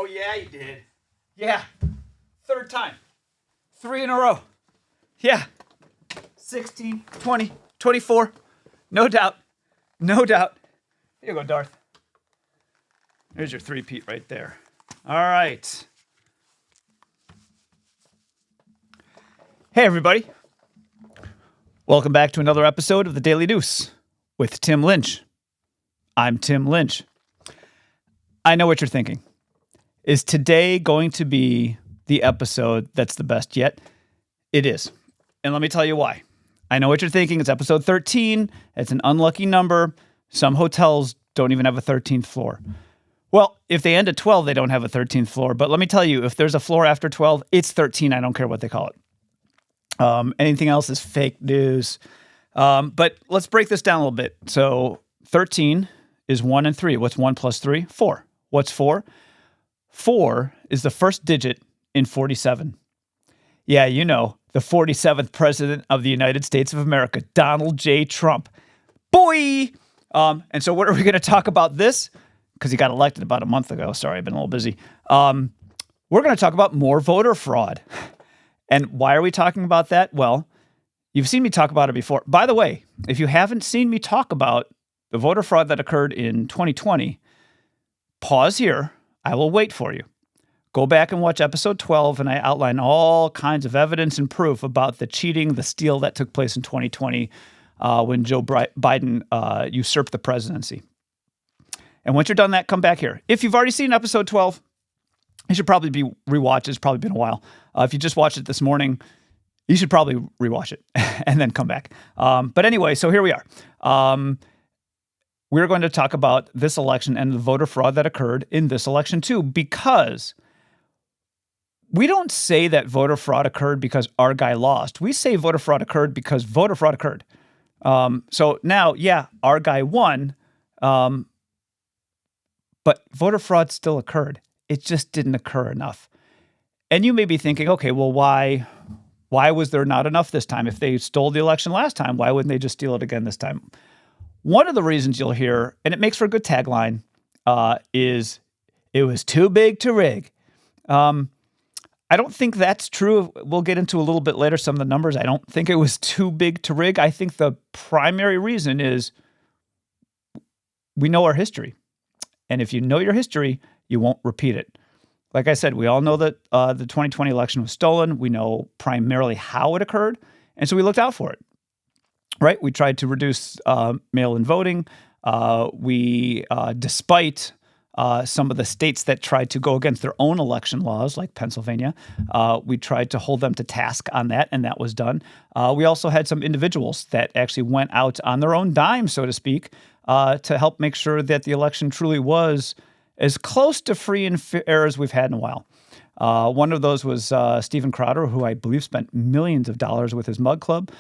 Oh, yeah, you did. Yeah. Third time. 3 in a row. Yeah. 16, 20, 24. No doubt. No doubt. Here you go, Darth. There's your three-peat right there. All right. Hey, everybody. Welcome back to another episode of the Daily Noose with Tim Lynch. I'm Tim Lynch. I know what you're thinking. Is today going to be the episode that's the best yet? It is. And let me tell you why. I know what you're thinking. It's episode 13. It's an unlucky number. Some hotels don't even have a 13th floor. Well, if they end at 12, they don't have a 13th floor. But let me tell you, if there's a floor after 12, it's 13. I don't care what they call it. Anything else is fake news. But let's break this down a little bit. So 13 is 1 and 3. What's 1 plus 3? 4. What's 4? 4 is the first digit in 47. Yeah, you know, the 47th president of the United States of America, Donald J. Trump. Boy! And so what are we going to talk about this? Because he got elected about a month ago. Sorry, I've been a little busy. We're going to talk about more voter fraud. And why are we talking about that? Well, you've seen me talk about it before. By the way, if you haven't seen me talk about the voter fraud that occurred in 2020, pause here. I will wait for you. Go back and watch episode 12, and I outline all kinds of evidence and proof about the cheating, the steal that took place in 2020 when Joe Biden usurped the presidency. And once you're done that, come back here. If you've already seen episode 12, you should probably rewatch. It's probably been a while. If you just watched it this morning, you should probably rewatch it and then come back. But anyway, so here we are. We're going to talk about this election and the voter fraud that occurred in this election too, because we don't say that voter fraud occurred because our guy lost. We say voter fraud occurred because voter fraud occurred. So now, yeah, our guy won, but voter fraud still occurred. It just didn't occur enough. And you may be thinking, okay, well, why was there not enough this time? If they stole the election last time, why wouldn't they just steal it again this time? One of the reasons you'll hear, and it makes for a good tagline, is it was too big to rig. I don't think that's true. We'll get into a little bit later some of the numbers. I don't think it was too big to rig. I think the primary reason is we know our history. And if you know your history, you won't repeat it. Like I said, we all know that the 2020 election was stolen. We know primarily how it occurred. And so we looked out for it, right? We tried to reduce mail-in voting. Despite some of the states that tried to go against their own election laws, like Pennsylvania, we tried to hold them to task on that, and that was done. We also had some individuals that actually went out on their own dime, so to speak, to help make sure that the election truly was as close to free and fair as we've had in a while. One of those was Steven Crowder, who I believe spent millions of dollars with his mug club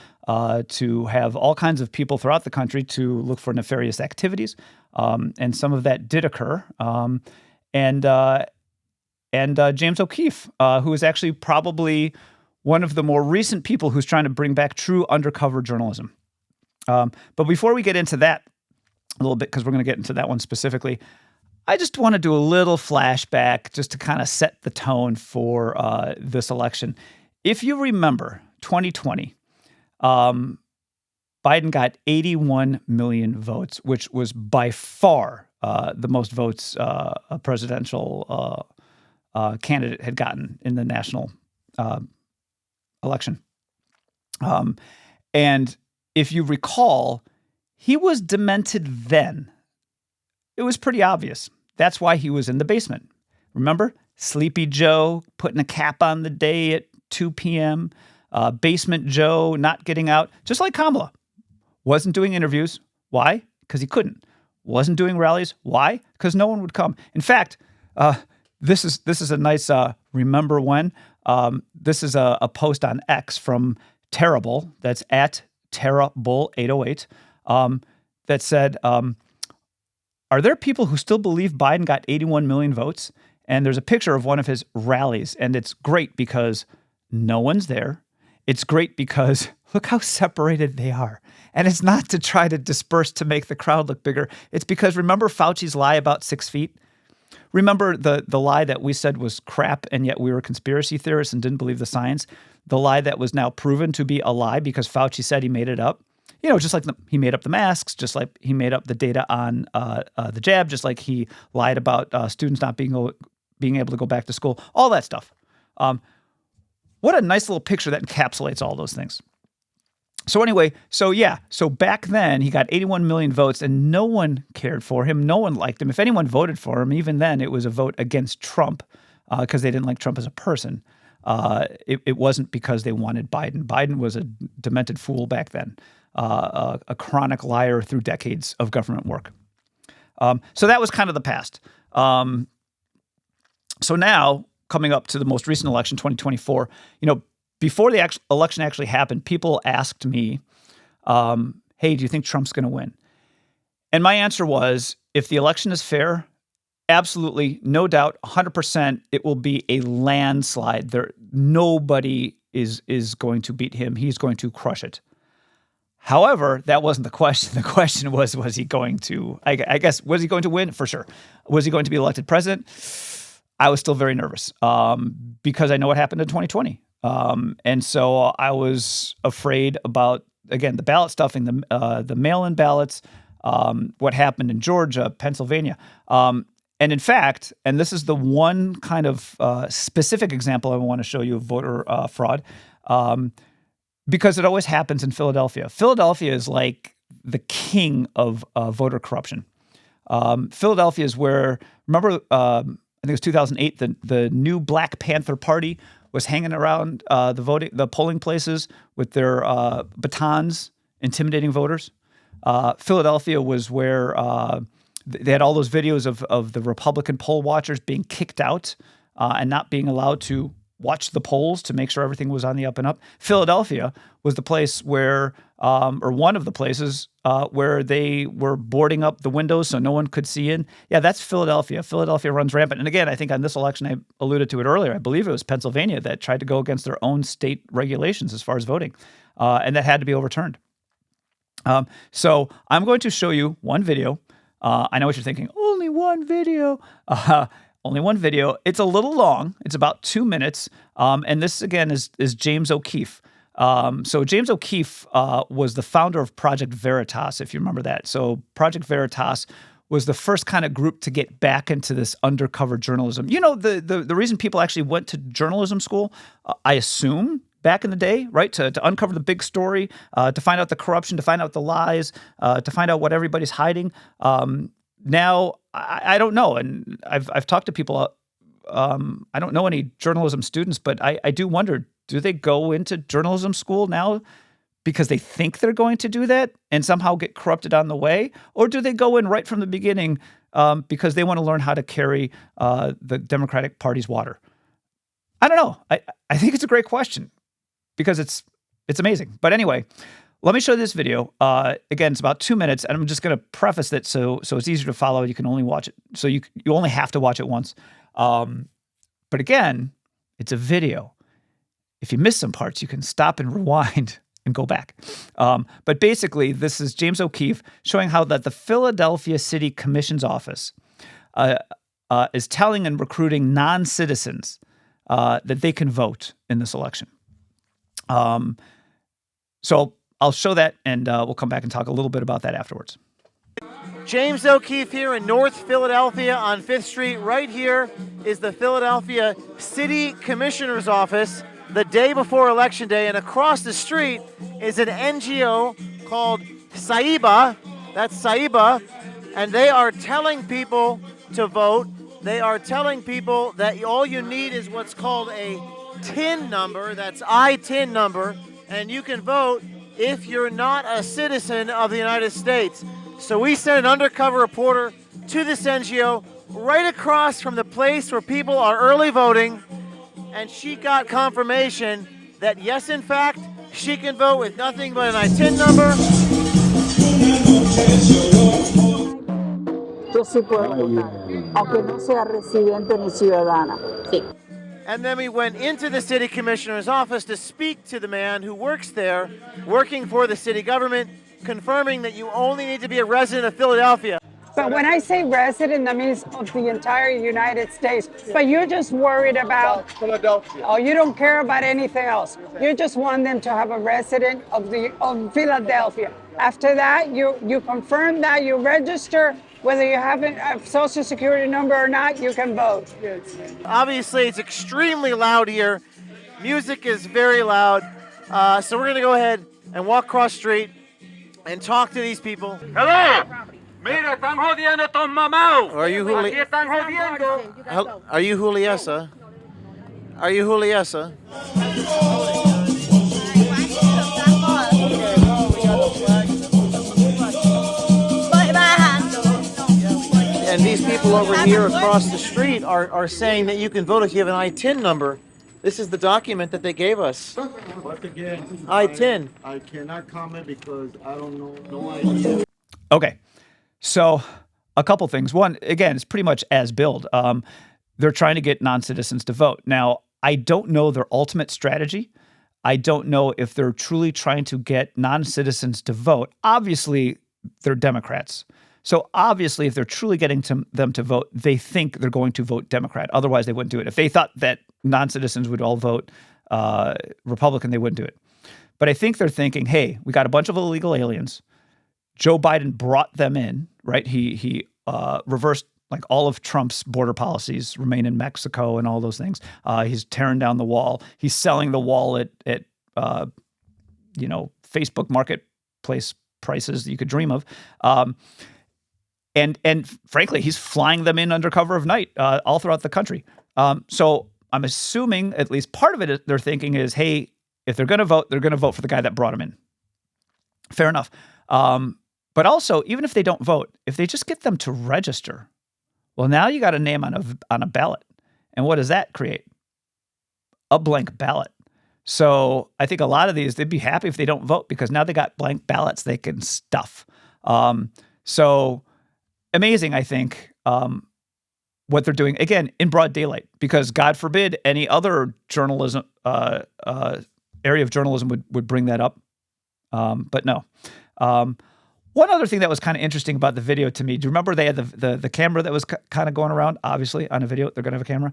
to have all kinds of people throughout the country to look for nefarious activities. And some of that did occur. And James O'Keefe, who is actually probably one of the more recent people who's trying to bring back true undercover journalism. But before we get into that a little bit, because we're going to get into that one specifically, I just want to do a little flashback just to kind of set the tone for this election. If you remember 2020, Biden got 81 million votes, which was by far the most votes a presidential candidate had gotten in the national election. And if you recall, he was demented then. It was pretty obvious. That's why he was in the basement. Remember? Sleepy Joe putting a cap on the day at 2 p.m. Basement Joe not getting out, just like Kamala. Wasn't doing interviews. Why? Because he couldn't. Wasn't doing rallies. Why? Because no one would come. In fact, this is a nice remember when. This is a post on X from Terrible. That's at Terrible808. That said, are there people who still believe Biden got 81 million votes? And there's a picture of one of his rallies, and it's great because no one's there. It's great because look how separated they are. And it's not to try to disperse to make the crowd look bigger. It's because remember Fauci's lie about 6 feet? remember the lie that we said was crap, and yet we were conspiracy theorists and didn't believe the science? The lie that was now proven to be a lie because Fauci said he made it up. Just like he made up the masks, just like he made up the data on the jab, just like he lied about students not being able to go back to school, all that stuff. What a nice little picture that encapsulates all those things. So anyway, so back then he got 81 million votes and no one cared for him. No one liked him. If anyone voted for him, even then it was a vote against Trump because they didn't like Trump as a person. It wasn't because they wanted Biden. Biden was a demented fool back then, a chronic liar through decades of government work. So that was kind of the past. So now, coming up to the most recent election, 2024, before the election actually happened, people asked me, hey, do you think Trump's going to win? And my answer was, if the election is fair, absolutely, no doubt, 100%, it will be a landslide. Nobody is going to beat him. He's going to crush it. However, that wasn't the question. The question was he going to, I guess, was he going to win? For sure. Was he going to be elected president? I was still very nervous because I know what happened in 2020. And so I was afraid about, again, the ballot stuffing, the mail-in ballots, what happened in Georgia, Pennsylvania. And in fact, and this is the one kind of specific example I want to show you of voter fraud, because it always happens in Philadelphia. Philadelphia is like the king of voter corruption. Philadelphia is where, remember, I think it was 2008, the new Black Panther Party was hanging around the polling places with their batons, intimidating voters. Philadelphia was where they had all those videos of the Republican poll watchers being kicked out and not being allowed to watch the polls to make sure everything was on the up and up. Philadelphia was the place where, or one of the places where they were boarding up the windows so no one could see in. Yeah, that's Philadelphia. Philadelphia runs rampant. And again, I think on this election, I alluded to it earlier, I believe it was Pennsylvania that tried to go against their own state regulations as far as voting. And that had to be overturned. So I'm going to show you one video. I know what you're thinking, only one video. Only one video. It's a little long. It's about 2 minutes. And this, again, is James O'Keefe. So James O'Keefe was the founder of Project Veritas, if you remember that. So Project Veritas was the first kind of group to get back into this undercover journalism. The reason people actually went to journalism school, I assume, back in the day, right, to uncover the big story, to find out the corruption, to find out the lies, to find out what everybody's hiding. Now, I don't know, and I've talked to people. I don't know any journalism students, but I do wonder, do they go into journalism school now because they think they're going to do that and somehow get corrupted on the way? Or do they go in right from the beginning because they want to learn how to carry the Democratic Party's water? I don't know. I think it's a great question because it's amazing. But anyway, let me show you this video. Again, it's about 2 minutes, and I'm just going to preface it so it's easier to follow. You can only watch it. So you only have to watch it once. But again, it's a video. If you miss some parts, you can stop and rewind and go back. But basically, this is James O'Keefe showing how that the Philadelphia City Commission's office is telling and recruiting non-citizens that they can vote in this election. So I'll show that, and we'll come back and talk a little bit about that afterwards. James O'Keefe here in North Philadelphia on 5th Street. Right here is the Philadelphia City Commissioner's office the day before Election Day, and across the street is an NGO called Saiba. That's Saiba, and they are telling people to vote. They are telling people that all you need is what's called a TIN number. That's I-TIN number, and you can vote if you're not a citizen of the United States. So we sent an undercover reporter to this NGO right across from the place where people are early voting, and she got confirmation that yes, in fact, she can vote with nothing but an I-TIN number. Yo sí puedo votar, aunque no sea residente ni ciudadana. Sí. And then we went into the city commissioner's office to speak to the man who works there, working for the city government, confirming that you only need to be a resident of Philadelphia. But when I say resident, that means of the entire United States. But you're just worried about Philadelphia. Oh, you don't care about anything else. You just want them to have a resident of Philadelphia. After that, you confirm that, you register. Whether you have a social security number or not, you can vote. Obviously, it's extremely loud here. Music is very loud. So we're going to go ahead and walk across the street and talk to these people. Hello. Mira, están jodiendo estos mamados. Are you Aquí están jodiendo. Are you Juliesa? Are you Juliesa? And these people over here across the street are saying that you can vote if you have an I-10 number. This is the document that they gave us. Once again, I-10. I cannot comment because I don't know, no idea. Okay. So a couple things. One, again, it's pretty much as billed. They're trying to get non-citizens to vote. Now, I don't know their ultimate strategy. I don't know if they're truly trying to get non-citizens to vote. Obviously, they're Democrats. So obviously, if they're truly getting them to vote, they think they're going to vote Democrat. Otherwise, they wouldn't do it. If they thought that non-citizens would all vote Republican, they wouldn't do it. But I think they're thinking, hey, we got a bunch of illegal aliens. Joe Biden brought them in, right? He reversed like all of Trump's border policies, remain in Mexico and all those things. He's tearing down the wall. He's selling the wall at Facebook marketplace prices that you could dream of. And frankly, he's flying them in under cover of night all throughout the country. So I'm assuming at least part of it they're thinking is, hey, if they're going to vote, they're going to vote for the guy that brought him in. Fair enough. But also, even if they don't vote, if they just get them to register, well, now you got a name on a ballot. And what does that create? A blank ballot. So I think a lot of these, they'd be happy if they don't vote because now they got blank ballots they can stuff. So amazing, I think, what they're doing, again, in broad daylight, because God forbid any other journalism area of journalism would bring that up. But no. One other thing that was kind of interesting about the video to me, do you remember they had the camera that was kind of going around? Obviously, on a video, they're going to have a camera.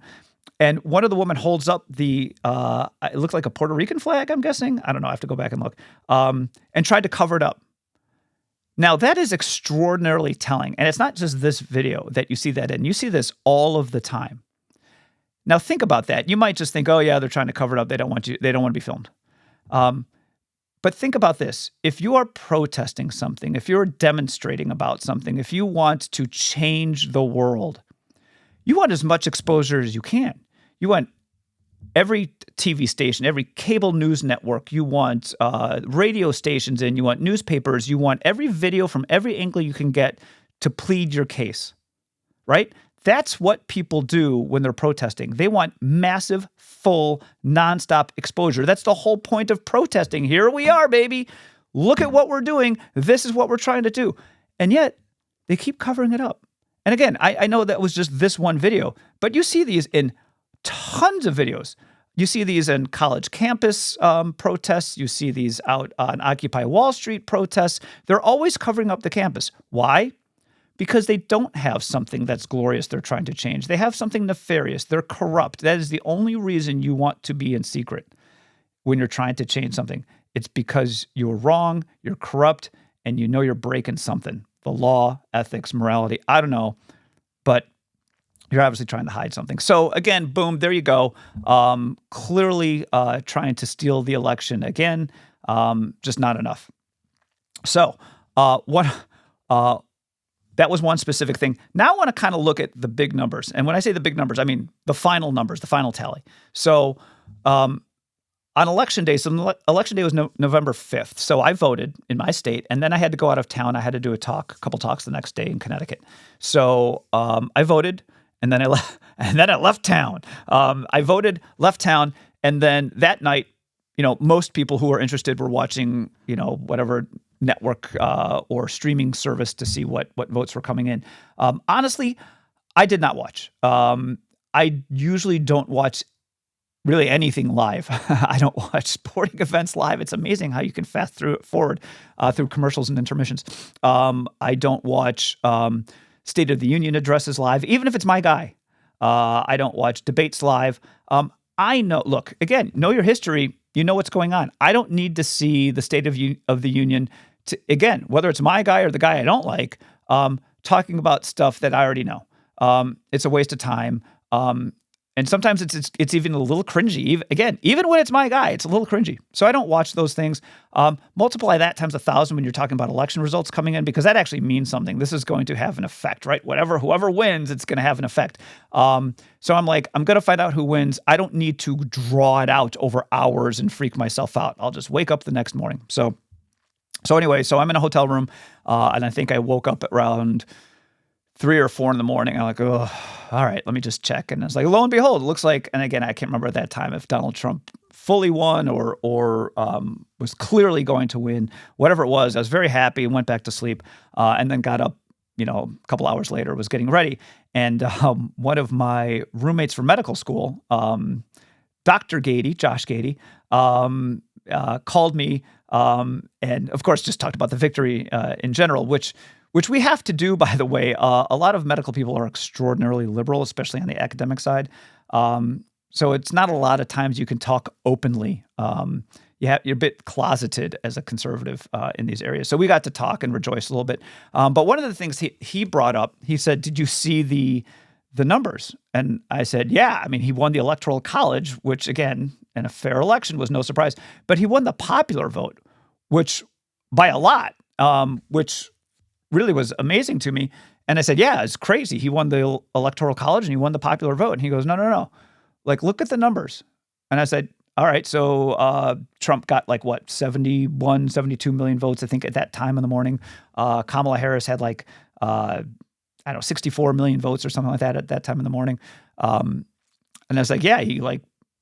And one of the women holds up it looked like a Puerto Rican flag, I'm guessing. I don't know. I have to go back and look. And tried to cover it up. Now, that is extraordinarily telling. And it's not just this video that you see that in. You see this all of the time. Now, think about that. You might just think, oh, yeah, they're trying to cover it up. They don't want to be filmed. But think about this. If you are protesting something, if you're demonstrating about something, if you want to change the world, you want as much exposure as you can. You want every TV station, every cable news network, you want radio stations and you want newspapers, you want every video from every angle you can get to plead your case, right? That's what people do when they're protesting. They want massive, full, nonstop exposure. That's the whole point of protesting. Here we are, baby. Look at what we're doing. This is what we're trying to do. And yet, they keep covering it up. And again, I know that was just this one video, but you see these in tons of videos. You see these in college campus protests. You see these out on Occupy Wall Street protests. They're always covering up the campus. Why? Because they don't have something that's glorious they're trying to change. They have something nefarious. They're corrupt. That is the only reason you want to be in secret when you're trying to change something. It's because you're wrong, you're corrupt, and you know you're breaking something. The law, ethics, morality, I don't know. But you're obviously trying to hide something. So again, boom, there you go. Clearly trying to steal the election again. Just not enough. So that was one specific thing. Now I want to kind of look at the big numbers. And when I say the big numbers, I mean the final numbers, the final tally. So on election day, election day was November 5th. So I voted in my state, and then I had to go out of town. I had to do a couple talks the next day in Connecticut. So I voted, and then I left town. I voted, left town, and then that night, most people who were interested were watching, whatever network or streaming service to see what votes were coming in. Honestly, I did not watch. I usually don't watch really anything live. I don't watch sporting events live. It's amazing how you can fast forward through commercials and intermissions. I don't watch State of the Union addresses live, even if it's my guy. I don't watch debates live. I know, look, again, know your history. You know what's going on. I don't need to see the State of the Union, to, again, whether it's my guy or the guy I don't like, talking about stuff that I already know. It's a waste of time. And sometimes it's even a little cringy. Even when it's my guy, it's a little cringy. So I don't watch those things. Multiply that times 1,000 when you're talking about election results coming in, because that actually means something. This is going to have an effect, right? Whoever wins, it's going to have an effect. So I'm like, I'm going to find out who wins. I don't need to draw it out over hours and freak myself out. I'll just wake up the next morning. So anyway, I'm in a hotel room, and I think I woke up at around 3 or 4 in the morning. I'm like, oh, all right, let me just check. And it's like, lo and behold, it looks like, and again, I can't remember at that time if Donald Trump fully won or was clearly going to win. Whatever it was, I was very happy and went back to sleep, and then got up, a couple hours later, was getting ready. And one of my roommates from medical school, Dr. Gady, Josh Gady, called me, and of course just talked about the victory in general, which we have to do, by the way. A lot of medical people are extraordinarily liberal, especially on the academic side. So it's not a lot of times you can talk openly. You're a bit closeted as a conservative in these areas. So we got to talk and rejoice a little bit. But one of the things he brought up, he said, "Did you see the numbers?" And I said, "Yeah. I mean, he won the Electoral College, which again, in a fair election was no surprise. But he won the popular vote, which by a lot, which really was amazing to me." And I said, "Yeah, it's crazy. He won the Electoral College and he won the popular vote." And he goes, No. Like, look at the numbers. And I said, all right, so Trump got 71, 72 million votes, I think, at that time in the morning. Kamala Harris had 64 million votes or something like that at that time in the morning. And I was like, yeah, he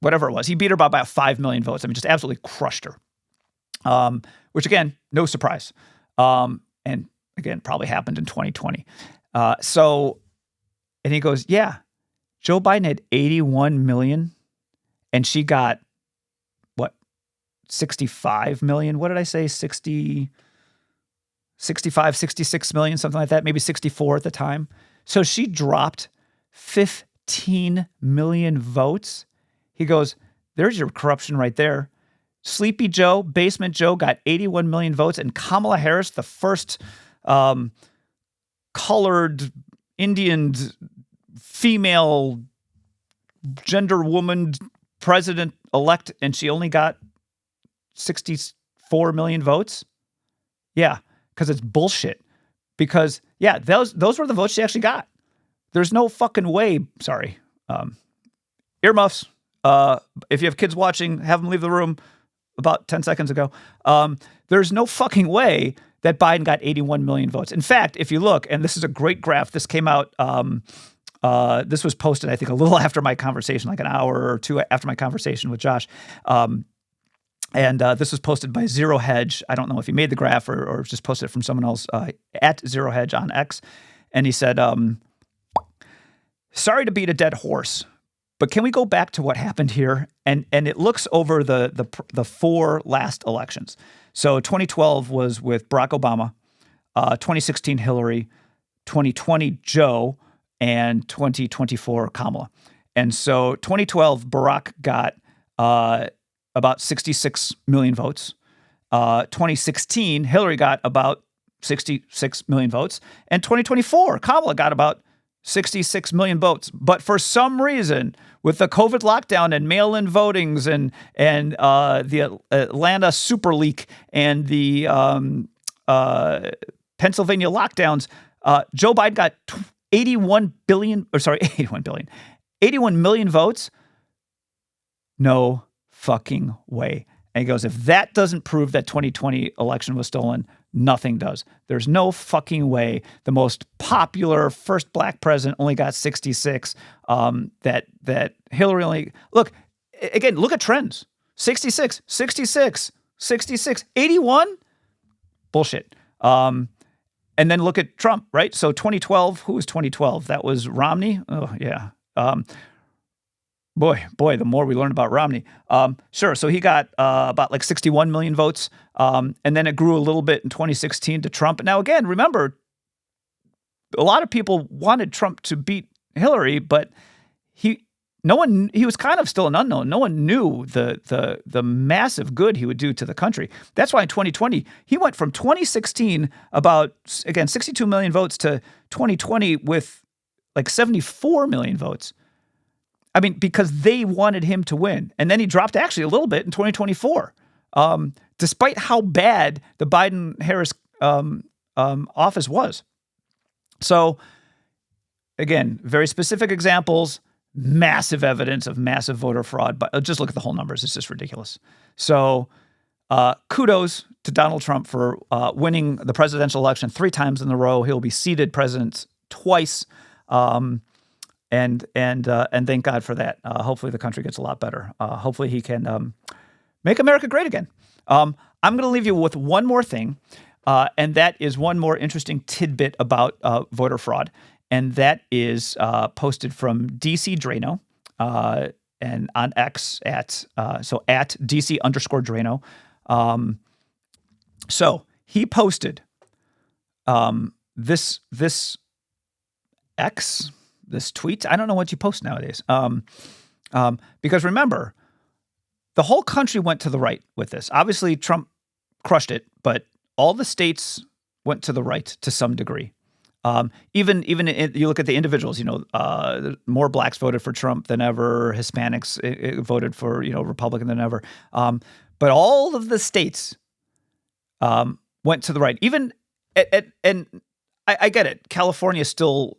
whatever it was. He beat her by about 5 million votes. I mean, just absolutely crushed her. Which again, no surprise. And again, probably happened in 2020. And he goes, yeah, Joe Biden had 81 million and she got, 65 million? What did I say? 65, 66 million, something like that. Maybe 64 at the time. So she dropped 15 million votes. He goes, there's your corruption right there. Sleepy Joe, Basement Joe got 81 million votes, and Kamala Harris, the first colored Indian female gender woman president-elect, and she only got 64 million votes. Yeah, because it's bullshit. Because, yeah, those were the votes she actually got. There's no fucking way. Sorry. Earmuffs. If you have kids watching, have them leave the room about 10 seconds ago. There's no fucking way that Biden got 81 million votes. In fact, if you look, and this is a great graph, this came out, this was posted, I think, a little after my conversation, like an hour or two after my conversation with Josh. And this was posted by Zero Hedge. I don't know if he made the graph or just posted it from someone else, at Zero Hedge on X. And he said, sorry to beat a dead horse, but can we go back to what happened here? And it looks over the 4 last elections. So 2012 was with Barack Obama, 2016 Hillary, 2020 Joe, and 2024 Kamala. And so 2012 Barack got about 66 million votes. 2016 Hillary got about 66 million votes, and 2024 Kamala got about 66 million votes. But for some reason, with the COVID lockdown and mail-in votings and the Atlanta super leak and the Pennsylvania lockdowns, Joe Biden got 81 million votes. No fucking way. And he goes, if that doesn't prove that 2020 election was stolen, nothing does. There's no fucking way the most popular first black president only got 66. That Hillary only, look at trends. 66, 66, 66, 81. Bullshit. And then look at Trump, right? So 2012, who was 2012? That was Romney. Oh yeah. Boy, the more we learn about Romney. Sure. So he got about 61 million votes. And then it grew a little bit in 2016 to Trump. Now, again, remember, a lot of people wanted Trump to beat Hillary, but he was kind of still an unknown. No one knew the massive good he would do to the country. That's why in 2020, he went from 2016 about, again, 62 million votes to 2020 with like 74 million votes. I mean, because they wanted him to win. And then he dropped actually a little bit in 2024. Despite how bad the Biden-Harris office was. So, again, very specific examples, massive evidence of massive voter fraud. But just look at the whole numbers. It's just ridiculous. So, kudos to Donald Trump for winning the presidential election 3 times in a row. He'll be seated president twice. And thank God for that. Hopefully the country gets a lot better. Hopefully he can make America great again. I'm going to leave you with one more thing, and that is one more interesting tidbit about voter fraud, and that is posted from DC Drano and on X at DC_Drano. So he posted this tweet. I don't know what you post nowadays. Because remember, the whole country went to the right with this. Obviously, Trump crushed it, but all the states went to the right to some degree. Even you look at the individuals, more blacks voted for Trump than ever. Hispanics voted for, Republican than ever. But all of the states went to the right. Even and I get it. California still,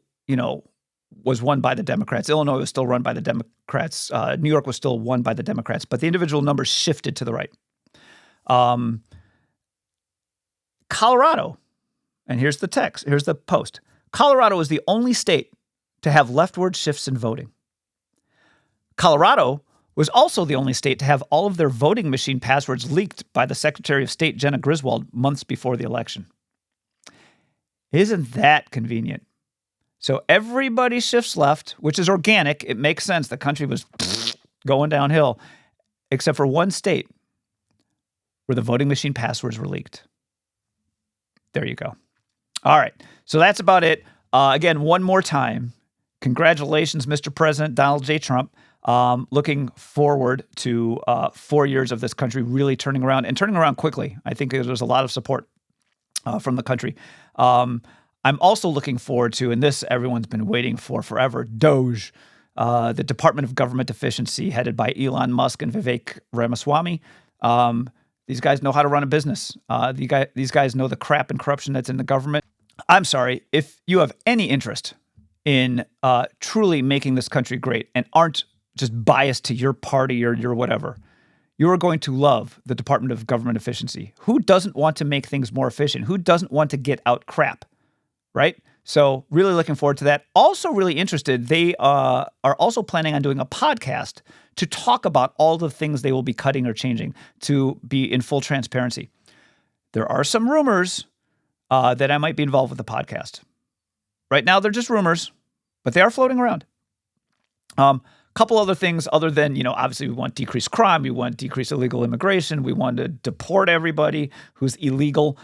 was won by the Democrats. Illinois was still run by the Democrats. New York was still won by the Democrats, but the individual numbers shifted to the right. Colorado, and here's the post. Colorado is the only state to have leftward shifts in voting. Colorado was also the only state to have all of their voting machine passwords leaked by the Secretary of State, Jenna Griswold, months before the election. Isn't that convenient? So everybody shifts left, which is organic. It makes sense. The country was going downhill, except for one state where the voting machine passwords were leaked. There you go. All right. So that's about it. Again, one more time, congratulations, Mr. President Donald J. Trump. Looking forward to 4 years of this country really turning around and turning around quickly. I think there's a lot of support from the country. I'm also looking forward to, and this everyone's been waiting for forever, DOGE, the Department of Government Efficiency, headed by Elon Musk and Vivek Ramaswamy. These guys know how to run a business. These guys know the crap and corruption that's in the government. I'm sorry, if you have any interest in truly making this country great and aren't just biased to your party or your whatever, you are going to love the Department of Government Efficiency. Who doesn't want to make things more efficient? Who doesn't want to get out crap? Right? So really looking forward to that. Also really interested. They are also planning on doing a podcast to talk about all the things they will be cutting or changing to be in full transparency. There are some rumors that I might be involved with the podcast. Right now, they're just rumors, but they are floating around. Couple other things other than, obviously we want decreased crime. We want decreased illegal immigration. We want to deport everybody who's illegal.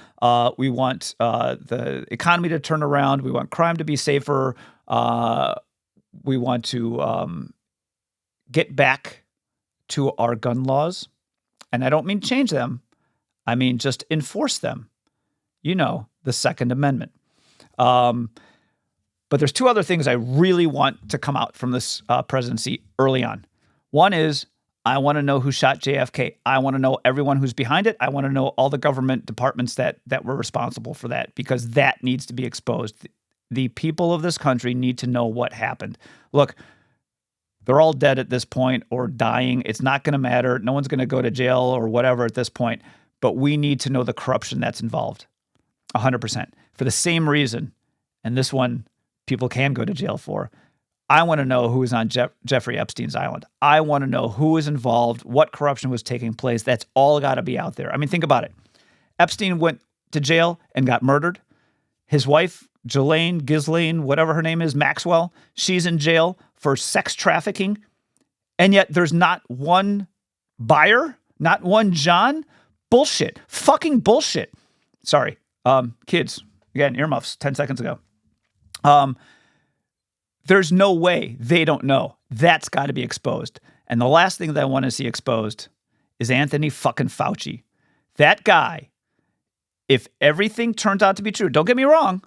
We want the economy to turn around. We want crime to be safer. We want to get back to our gun laws. And I don't mean change them. I mean just enforce them. The Second Amendment. But there's 2 other things I really want to come out from this presidency early on. One is I want to know who shot JFK. I want to know everyone who's behind it. I want to know all the government departments that were responsible for that, because that needs to be exposed. The people of this country need to know what happened. Look, they're all dead at this point or dying. It's not going to matter. No one's going to go to jail or whatever at this point. But we need to know the corruption that's involved. 100%. For the same reason, and this one people can go to jail for, I want to know who is on Jeffrey Epstein's island. I want to know who is involved, what corruption was taking place. That's all got to be out there. I mean, think about it. Epstein went to jail and got murdered. His wife, Ghislaine, whatever her name is, Maxwell, she's in jail for sex trafficking. And yet there's not one buyer, not one John. Bullshit. Fucking bullshit. Sorry. Kids, again, earmuffs 10 seconds ago. There's no way they don't know. That's got to be exposed. And the last thing that I want to see exposed is Anthony fucking Fauci. That guy, if everything turns out to be true, don't get me wrong,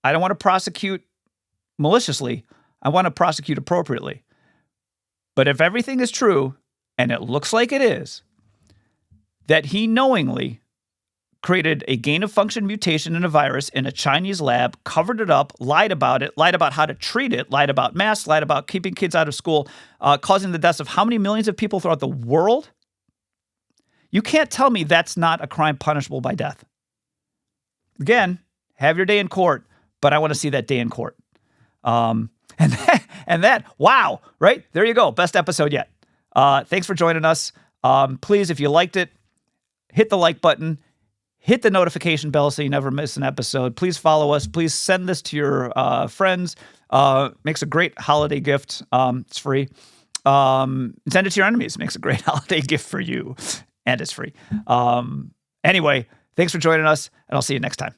I don't want to prosecute maliciously. I want to prosecute appropriately. But if everything is true, and it looks like it is, that he knowingly created a gain-of-function mutation in a virus in a Chinese lab, covered it up, lied about it, lied about how to treat it, lied about masks, lied about keeping kids out of school, causing the deaths of how many millions of people throughout the world? You can't tell me that's not a crime punishable by death. Again, have your day in court, but I want to see that day in court. And that, wow, right? There you go. Best episode yet. Thanks for joining us. Please, if you liked it, hit the like button. Hit the notification bell so you never miss an episode. Please follow us. Please send this to your friends. Makes a great holiday gift. It's free. Send it to your enemies. Makes a great holiday gift for you. And it's free. Anyway, thanks for joining us, and I'll see you next time.